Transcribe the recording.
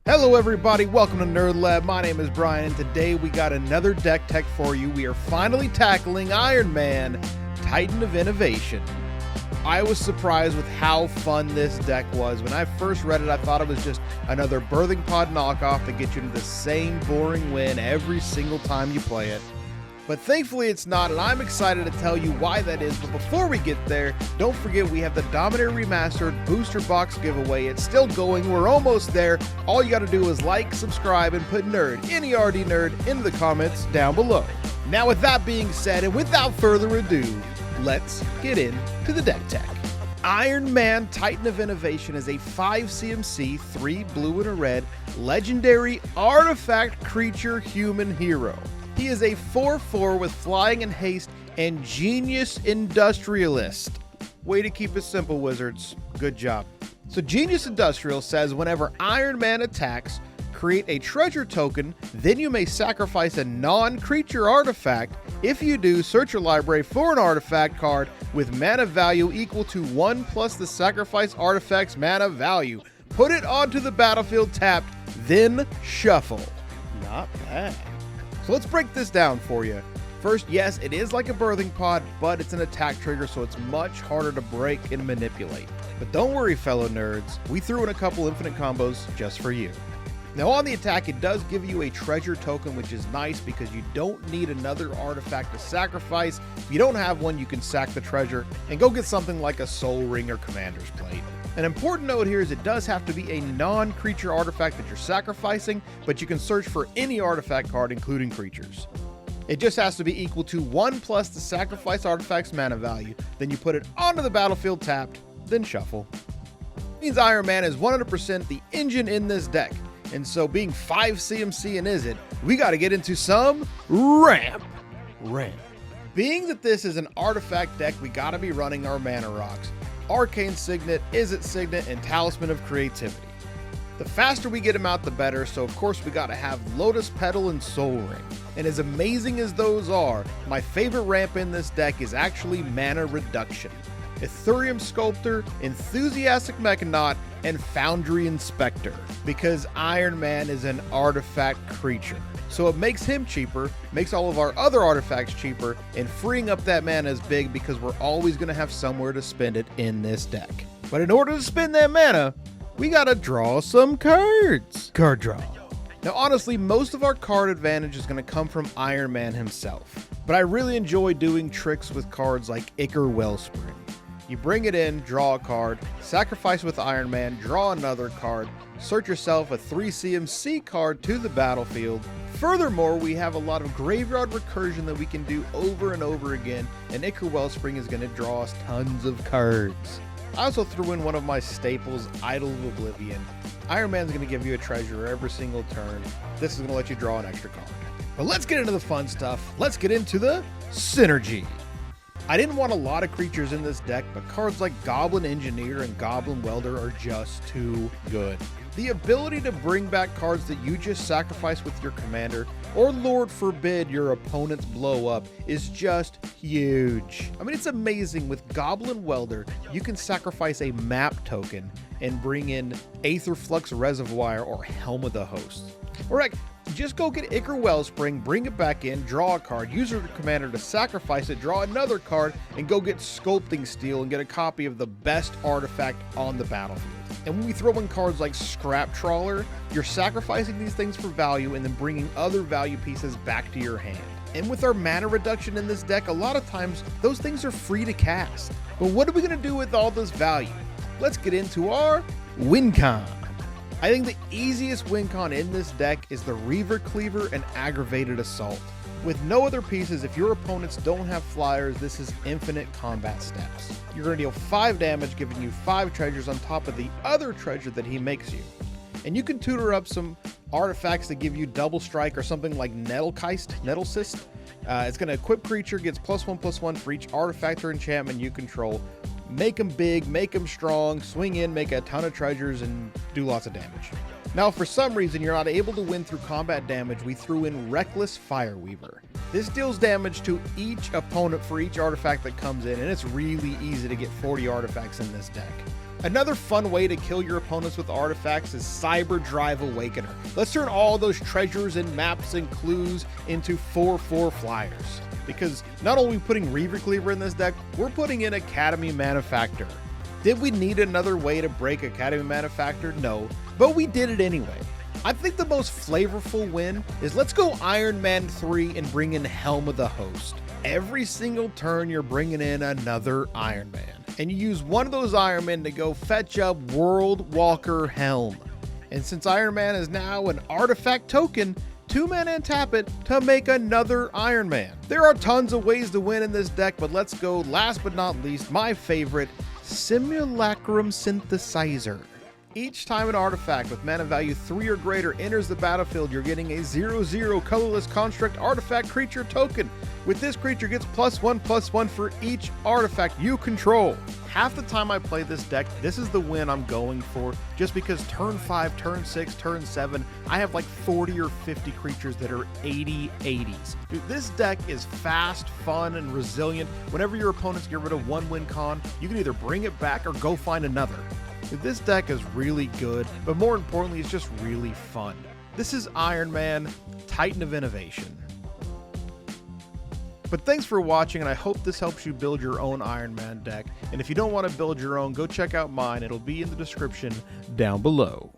Hello everybody, welcome to Nerd Lab. My name is Brian and today we got another deck tech for you. We are finally tackling Ironman Titan of Inovation. I was surprised with how fun this deck was. When I first read it, I thought it was just another birthing pod knockoff to get you to the same boring win every single time you play it. But thankfully it's not, and I'm excited to tell you why that is. But before we get there, don't forget we have the Dominator Remastered Booster Box giveaway. It's still going, we're almost there. All you gotta do is like, subscribe, and put nerd, N-E-R-D nerd, into the comments down below. Now with that being said, and without further ado, let's get into the deck tech. Ironman Titan of Innovation is a 5 CMC, 3 blue and a red, legendary artifact creature human hero. He is a 4/4 with flying and haste and genius industrialist. Way to keep it simple, wizards. Good job. So Genius Industrial says whenever Iron Man attacks, create a treasure token, then you may sacrifice a non-creature artifact. If you do, search your library for an artifact card with mana value equal to 1 plus the sacrifice artifact's mana value. Put it onto the battlefield tapped, then shuffle. Not bad. So let's break this down for you. First, yes, it is like a birthing pod, but it's an attack trigger, so it's much harder to break and manipulate. But don't worry, fellow nerds, we threw in a couple infinite combos just for you. Now on the attack, it does give you a treasure token, which is nice because you don't need another artifact to sacrifice. If you don't have one, you can sack the treasure and go get something like a Soul Ring or Commander's Plate. An important note here is it does have to be a non-creature artifact that you're sacrificing, but you can search for any artifact card, including creatures. It just has to be equal to 1 plus the sacrifice artifact's mana value. Then you put it onto the battlefield tapped, then shuffle. Means Iron Man is 100% the engine in this deck. And so being 5 CMC and is it, we got to get into some ramp. Being that this is an artifact deck, we got to be running our mana rocks. Arcane Signet, Izzet Signet, and Talisman of Creativity. The faster we get them out, the better, so of course we gotta have Lotus Petal and Soul Ring. And as amazing as those are, my favorite ramp in this deck is actually Mana Reduction. Ethereum Sculptor, Enthusiastic Mechanaut, and Foundry Inspector, because Iron Man is an artifact creature. So it makes him cheaper, makes all of our other artifacts cheaper, and freeing up that mana is big because we're always going to have somewhere to spend it in this deck. But in order to spend that mana, we gotta draw some cards. Card draw. Now honestly, most of our card advantage is going to come from Iron Man himself, but I really enjoy doing tricks with cards like Ichor Wellspring. You bring it in, draw a card, sacrifice with Iron Man, draw another card, search yourself a 3 CMC card to the battlefield. Furthermore, we have a lot of graveyard recursion that we can do over and over again, and Ichor Wellspring is going to draw us tons of cards. I also threw in one of my staples, Idol of Oblivion. Iron Man's going to give you a treasure every single turn. This is going to let you draw an extra card. But let's get into the fun stuff. Let's get into the synergy. I didn't want a lot of creatures in this deck, but cards like Goblin Engineer and Goblin Welder are just too good. The ability to bring back cards that you just sacrifice with your commander, or Lord forbid your opponents blow up, is just huge. I mean, it's amazing. With Goblin Welder, you can sacrifice a map token and bring in Aetherflux Reservoir or Helm of the Host. Or heck, just go get Ichor Wellspring, bring it back in, draw a card, use your commander to sacrifice it, draw another card, and go get Sculpting Steel and get a copy of the best artifact on the battlefield. And when we throw in cards like Scrap Trawler, you're sacrificing these things for value and then bringing other value pieces back to your hand. And with our mana reduction in this deck, a lot of times those things are free to cast. But what are we going to do with all this value? Let's get into our wincon. I think the easiest wincon in this deck is the Reaver Cleaver and Aggravated Assault. With no other pieces, if your opponents don't have flyers, this is infinite combat steps. You're going to deal 5 damage, giving you 5 treasures on top of the other treasure that he makes you. And you can tutor up some artifacts that give you double strike or something like Nettlecyst. It's going to equip creature, gets +1/+1 for each artifact or enchantment you control. Make them big, make them strong, swing in, make a ton of treasures, and do lots of damage. Now, if for some reason you're not able to win through combat damage, we threw in Reckless Fireweaver. This deals damage to each opponent for each artifact that comes in, and it's really easy to get 40 artifacts in this deck. Another fun way to kill your opponents with artifacts is Cyber Drive Awakener. Let's turn all those treasures and maps and clues into 4/4 flyers. Because not only are we putting Reaver Cleaver in this deck, we're putting in Academy Manufactor. Did we need another way to break Academy Manufactor? No, but we did it anyway. I think the most flavorful win is let's go Ironman 3 and bring in Helm of the Host. Every single turn you're bringing in another Iron Man, and you use one of those Iron Men to go fetch up World Walker Helm. And since Iron Man is now an artifact token, 2-mana and tap it to make another Iron Man. There are tons of ways to win in this deck, but let's go last but not least, my favorite, Simulacrum Synthesizer. Each time an artifact with mana value 3 or greater enters the battlefield, you're getting a 0/0 colorless construct artifact creature token. With this creature gets +1/+1 for each artifact you control. Half the time I play this deck, this is the win I'm going for, just because turn 5, turn 6, turn 7, I have like 40 or 50 creatures that are 80/80s. Dude, this deck is fast, fun, and resilient. Whenever your opponents get rid of one wincon, you can either bring it back or go find another. This deck is really good, but more importantly, it's just really fun. This is Ironman Titan of Inovation. But thanks for watching, and I hope this helps you build your own Iron Man deck. And if you don't want to build your own, go check out mine. It'll be in the description down below.